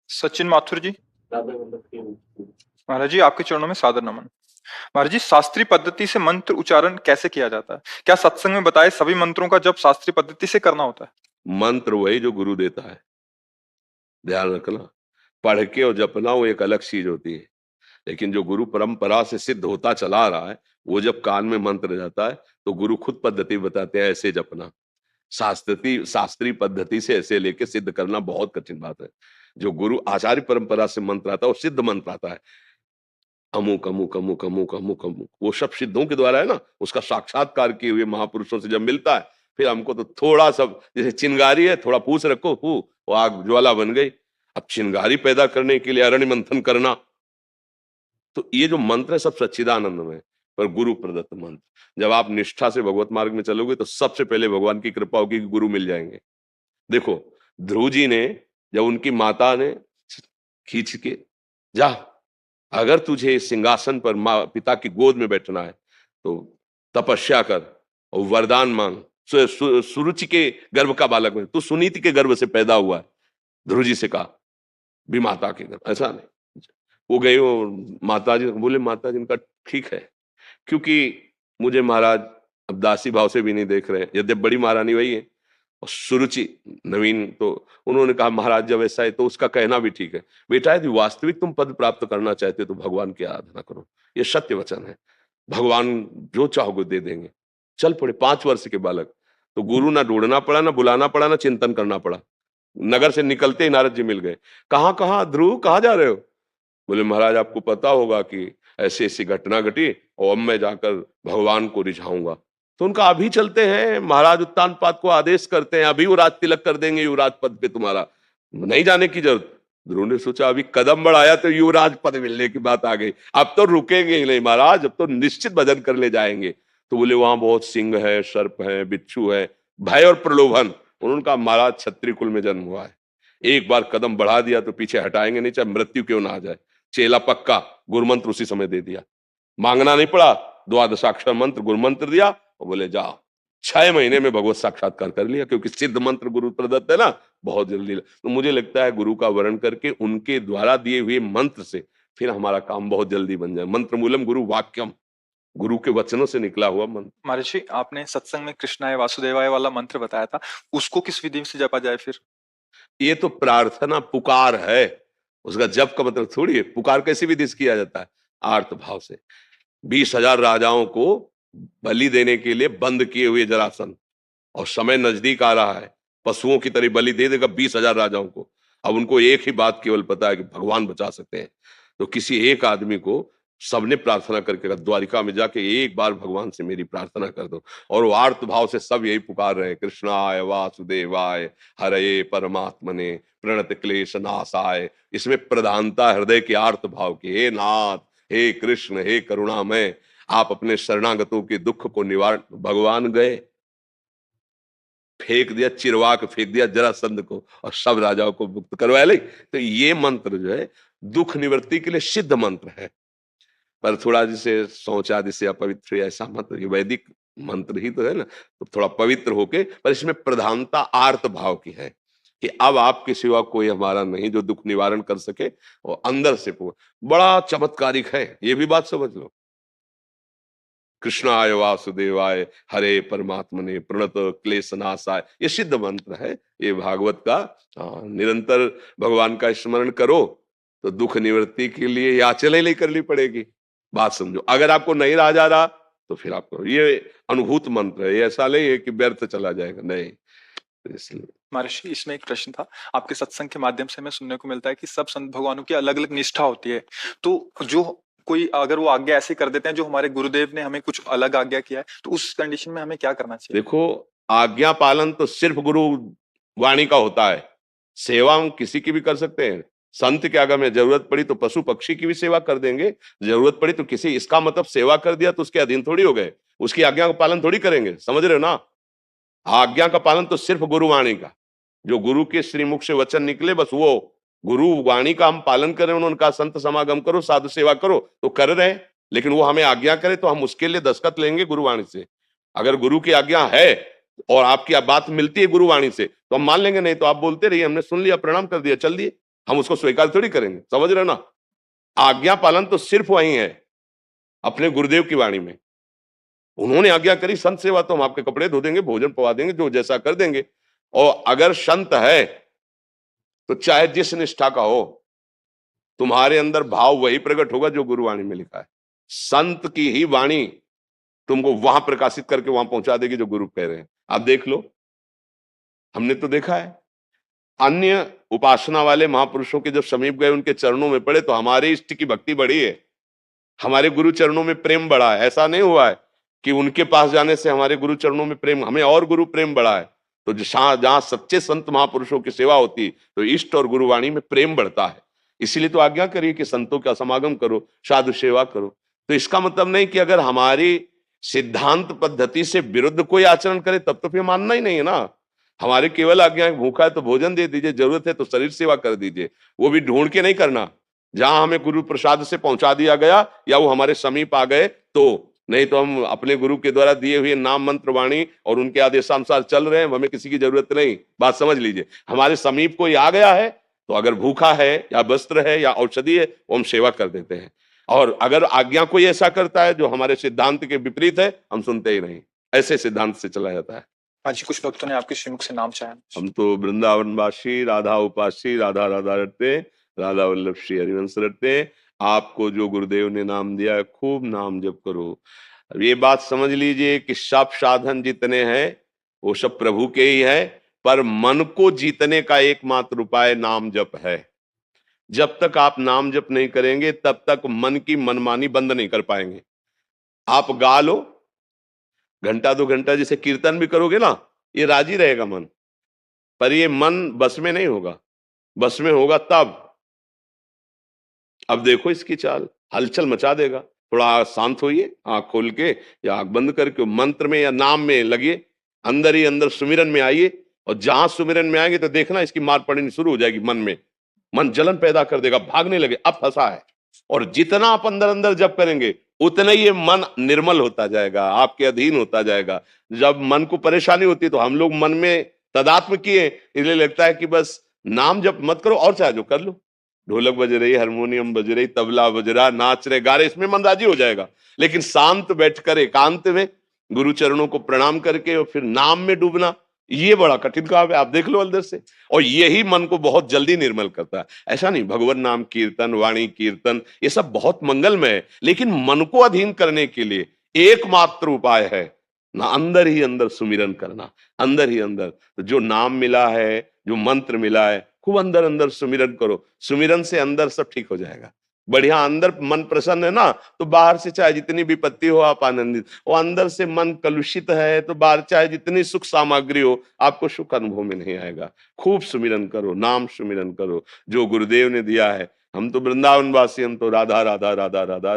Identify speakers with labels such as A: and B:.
A: सचिन माथुर जी। महाराज जी, आपके चरणों में सादर नमन। महाराज जी, शास्त्रीय पद्धति से मंत्र उच्चारण कैसे किया जाता है? क्या सत्संग में बताए सभी मंत्रों का जप शास्त्रीय पद्धति से करना होता है?
B: मंत्र वही जो गुरु देता है, ध्यान रखना। पढ़ के और जपना वो एक अलग चीज होती है, लेकिन जो गुरु परंपरा से सिद्ध होता चला आ रहा है, वो जब कान में मंत्र जाता है तो गुरु खुद पद्धति बताते हैं, ऐसे जपना। शास्त्रीय पद्धति से ऐसे लेके सिद्ध करना बहुत कठिन बात है। जो गुरु आचार्य परंपरा से मंत्र आता है वो सिद्ध मंत्र आता है, अमुक अमुक अमुक अमुक अमुक अमुक, वो सब सिद्धों के द्वारा है ना। उसका साक्षात्कार किए हुए महापुरुषों से जब मिलता है, फिर हमको तो थोड़ा सा, जैसे चिंगारी है, थोड़ा पूछ रखो, वो आग ज्वाला बन गई। अब चिंगारी पैदा करने के लिए अरण्य मंथन करना, तो ये जो मंत्र है सब सच्चिदानंद में, पर गुरु प्रदत्त मंत्र। जब आप निष्ठा से भगवत मार्ग में चलोगे तो सबसे पहले भगवान की कृपा होगी कि गुरु मिल जाएंगे। देखो, ध्रुव जी ने, जब उनकी माता ने खींच के, जा, अगर तुझे सिंहासन पर माँ पिता की गोद में बैठना है तो तपस्या कर और वरदान मांग। सुरुचि के गर्भ का बालक में, तू सुनीति के गर्भ से पैदा हुआ है, ध्रुव जी से कहा, भी माता के गर्भ, ऐसा नहीं। वो गए, वो माता जी बोले, माता जी इनका ठीक है, क्योंकि मुझे महाराज अब दासी भाव से भी नहीं देख रहे, यद्यप बड़ी महारानी वही है और सुरुचि नवीन। तो उन्होंने कहा, महाराज जब ऐसा है तो उसका कहना भी ठीक है, बेटा यदि वास्तविक तुम पद प्राप्त करना चाहते तो भगवान की आराधना करो, ये सत्य वचन है, भगवान जो चाहोगे दे देंगे। चल पड़े 5 वर्ष के बालक, तो गुरु ना ढूंढना पड़ा, ना बुलाना पड़ा, ना चिंतन करना पड़ा। नगर से निकलते ही नारद जी मिल गए। कहाँ कहाँ ध्रुव, कहाँ जा रहे हो? बोले, महाराज आपको पता होगा कि ऐसी ऐसी घटना घटी और अब मैं जाकर भगवान को रिझाऊंगा। तो उनका अभी चलते हैं, महाराज उत्तानपाद को आदेश करते हैं, अभी वो राज तिलक कर देंगे युवराज पद पे, तुम्हारा नहीं जाने की जरूरत। ध्रुव ने सोचा अभी कदम बढ़ाया तो युवराज पद मिलने की बात आ गई, अब तो रुकेंगे ही नहीं महाराज, अब तो निश्चित भजन कर ले जाएंगे। तो बोले, वहां बहुत सिंह है, सर्प है, बिच्छू है, भय और प्रलोभन। उन्होंने कहा, महाराज क्षत्रिय कुल में जन्म हुआ है, एक बार कदम बढ़ा दिया तो पीछे हटाएंगे नहीं, चाहे मृत्यु क्यों ना आ जाए। चेला पक्का, गुरुमंत्र उसी समय दे दिया, मांगना नहीं पड़ा, द्वादशाक्षर मंत्र गुरुमंत्र दिया और बोले जाओ। 6 महीने में भगवत साक्षात्कार कर लिया, क्योंकि सिद्ध मंत्र गुरु प्रदत्त है ना, बहुत जल्दी। तो मुझे लगता है गुरु का वर्ण करके उनके द्वारा दिए हुए मंत्र से फिर हमारा काम बहुत जल्दी बन जाए। मंत्र मूलम गुरु वाक्यम, गुरु के वचनों से निकला हुआ मंत्र।
A: महाराज जी, आपने सत्संग में कृष्णाय वासुदेवाय वाला मंत्र बताया था, उसको किस विधि से जपा जाए फिर?
B: ये तो प्रार्थना पुकार है, उसका जप का मतलब थोड़ी है। पुकार कैसी विधि से किया जाता है? आर्त भाव से। 20,000 राजाओं को बलि देने के लिए बंद किए हुए जरासंध, और समय नजदीक आ रहा है, पशुओं की तरह बलि दे देगा 20,000 राजाओं को। अब उनको एक ही बात केवल पता है कि भगवान बचा सकते हैं। तो किसी एक आदमी को सबने प्रार्थना करके कहा, द्वारिका में जाके एक बार भगवान से मेरी प्रार्थना कर दो। और वो आर्त भाव से सब यही पुकार रहे हैं, कृष्णाय वासुदेवाय हरे परमात्मने प्रणत क्लेश नाशाय। इसमें प्रधानता हृदय के आर्त भाव की, हे नाथ, हे कृष्ण, हे करुणामय, आप अपने शरणागतों के दुख को निवारण। भगवान गए, फेंक दिया, चिरवाक फेंक दिया जरासंध को और सब राजाओं को मुक्त करवा ले। तो ये मंत्र जो है दुख निवृत्ति के लिए सिद्ध मंत्र है, पर थोड़ा जैसे शौचादि से अपवित्र, ऐसा मंत्र, ये वैदिक मंत्र ही तो है ना, तो थोड़ा पवित्र होके, पर इसमें प्रधानता आर्त भाव की है कि अब आपके सिवा कोई हमारा नहीं जो दुख निवारण कर सके, और अंदर से बड़ा चमत्कारिक है, ये भी बात समझ लो। कृष्णाय वासुदेवाय हरे परमात्मने प्रणत क्लेशनाशाय, ये सिद्ध मंत्र है, ये भागवत का। निरंतर भगवान का स्मरण करो तो दुख निवृत्ति के लिए याचना नहीं करनी पड़ेगी। बात समझो, अगर आपको नहीं रहा जा रहा तो फिर आपको ये अनुभूत मंत्र है, ये ऐसा नहीं है कि व्यर्थ चला जाएगा, नहीं। इसलिए
A: महर्षि, इसमें एक प्रश्न था। आपके सत्संग के माध्यम से हमें सुनने को मिलता है कि सब संत भगवानों की अलग अलग निष्ठा होती है, तो जो कोई अगर वो आज्ञा ऐसे कर देते हैं जो हमारे गुरुदेव ने हमें कुछ अलग आज्ञा किया है, तो उस कंडीशन में हमें क्या करना चाहिए?
B: देखो, आज्ञा पालन तो सिर्फ गुरु वाणी का होता है, सेवा हम किसी की भी कर सकते हैं। संत के आगे में जरूरत पड़ी तो पशु पक्षी की भी सेवा कर देंगे, जरूरत पड़ी तो किसी, इसका मतलब सेवा कर दिया तो उसके अधीन थोड़ी हो गए, उसकी आज्ञा का पालन थोड़ी करेंगे, समझ रहे हो ना। आज्ञा का पालन तो सिर्फ गुरुवाणी का, जो गुरु के श्रीमुख से वचन निकले बस वो गुरु वाणी का हम पालन करें। उन्होंने कहा संत समागम करो, साधु सेवा करो, तो कर रहे हैं, लेकिन वो हमें आज्ञा करे तो हम उसके लिए दस्तखत लेंगे गुरुवाणी से। अगर गुरु की आज्ञा है और आपकी बात मिलती है गुरुवाणी से तो हम मान लेंगे, नहीं तो आप बोलते रहिए, हमने सुन लिया, प्रणाम कर दिया, चल दिए, हम उसको स्वीकार थोड़ी करेंगे, समझ रहे हो ना। आज्ञा पालन तो सिर्फ वही है अपने गुरुदेव की वाणी में। उन्होंने आज्ञा करी संत सेवा, तो हम आपके कपड़े धो देंगे, भोजन पवा देंगे, जो जैसा कर देंगे। और अगर संत है तो चाहे जिस निष्ठा का हो, तुम्हारे अंदर भाव वही प्रकट होगा जो गुरुवाणी में लिखा है। संत की ही वाणी तुमको वहां प्रकाशित करके वहां पहुंचा देगी जो गुरु कह रहे हैं। आप देख लो, हमने तो देखा है अन्य उपासना वाले महापुरुषों के जब समीप गए, उनके चरणों में पड़े, तो हमारे इष्ट की भक्ति बढ़ी है, हमारे गुरु चरणों में प्रेम बढ़ा है। ऐसा नहीं हुआ है कि उनके पास जाने से हमारे गुरु चरणों में प्रेम, हमें और गुरु प्रेम बढ़ा है। तो जहां सच्चे संत महापुरुषों की सेवा होती तो इष्ट और गुरुवाणी में प्रेम बढ़ता है। इसीलिए तो आज्ञा करिए कि संतों का समागम करो, साधु सेवा करो। तो इसका मतलब नहीं कि अगर हमारी सिद्धांत पद्धति से विरुद्ध कोई आचरण करे तब तो फिर मानना ही नहीं है ना। हमारे केवल आज्ञा, भूखा है तो भोजन दे दीजिए, जरूरत है तो शरीर सेवा कर दीजिए, वो भी ढूंढ के नहीं करना। जहां हमें गुरु प्रसाद से पहुंचा दिया गया या वो हमारे समीप आ गए तो, नहीं तो हम अपने गुरु के द्वारा दिए हुए नाम मंत्र वाणी और उनके आदेशानुसार चल रहे हैं, हमें किसी की जरूरत नहीं। बात समझ लीजिए, हमारे समीप कोई आ गया है तो अगर भूखा है या वस्त्र है या औषधि है, वो हम सेवा कर देते हैं। और अगर आज्ञा कोई ऐसा करता है जो हमारे सिद्धांत के विपरीत है, हम सुनते ही नहीं। ऐसे सिद्धांत से चला जाता है।
A: आज कुछ भक्तों ने आपके श्रीमुख से नाम चाहा।
B: हम तो वृंदावनवासी, राधा उपासी, राधा राधा रटते, राधा वल्लभ श्री हरिवंश रटते। आपको जो गुरुदेव ने नाम दिया है, खूब नाम जप करो। अब ये बात समझ लीजिए कि सब साधन जितने हैं वो सब प्रभु के ही है, पर मन को जीतने का एकमात्र उपाय नाम जप है। जब तक आप नाम जप नहीं करेंगे तब तक मन की मनमानी बंद नहीं कर पाएंगे। आप गा लो, घंटा 2 घंटा जैसे कीर्तन भी करोगे ना, ये राजी रहेगा मन, पर ये मन बस में नहीं होगा। बस में होगा तब। अब देखो इसकी चाल, हलचल मचा देगा। थोड़ा शांत होइए, आंख खोल के या आंख बंद करके मंत्र में या नाम में लगिए, अंदर ही अंदर सुमिरन में आइए। और जहां सुमिरन में आएंगे तो देखना इसकी मार पड़नी शुरू हो जाएगी मन में। मन जलन पैदा कर देगा, भागने लगे, अब फंसा है। और जितना आप अंदर अंदर जप करेंगे उतना ही ये मन निर्मल होता जाएगा, आपके अधीन होता जाएगा। जब मन को परेशानी होती है तो हम लोग मन में तदात्म किए, इसलिए लगता है कि बस नाम जप मत करो और चाहे जो कर लो। ढोलक बज रही, हारमोनियम बज रही, तबला बज रहा, नाच रहे गा रहे, इसमें मन राजी हो जाएगा। लेकिन शांत बैठकर एकांत में गुरु चरणों को प्रणाम करके और फिर नाम में डूबना, ये बड़ा कठिन काम है। आप देख लो अंदर से, और यही मन को बहुत जल्दी निर्मल करता है। ऐसा नहीं, भगवान नाम कीर्तन, वाणी कीर्तन, ये सब बहुत मंगलमय है, लेकिन मन को अधीन करने के लिए एकमात्र उपाय है ना, अंदर ही अंदर सुमिरन करना, अंदर ही अंदर। तो जो नाम मिला है, जो मंत्र मिला है, खूब अंदर अंदर सुमिरन करो। सुमिरन से अंदर सब ठीक हो जाएगा। बढ़िया अंदर मन प्रसन्न है ना, तो बाहर से चाहे जितनी विपत्ति हो आप आनंदित। और अंदर से मन कलुषित है तो बाहर चाहे जितनी सुख सामग्री हो, आपको सुख अनुभव में नहीं आएगा। खूब सुमिरन करो, नाम सुमिरन करो जो गुरुदेव ने दिया है। हम तो वृंदावन वासी, हम तो राधा राधा राधा राधा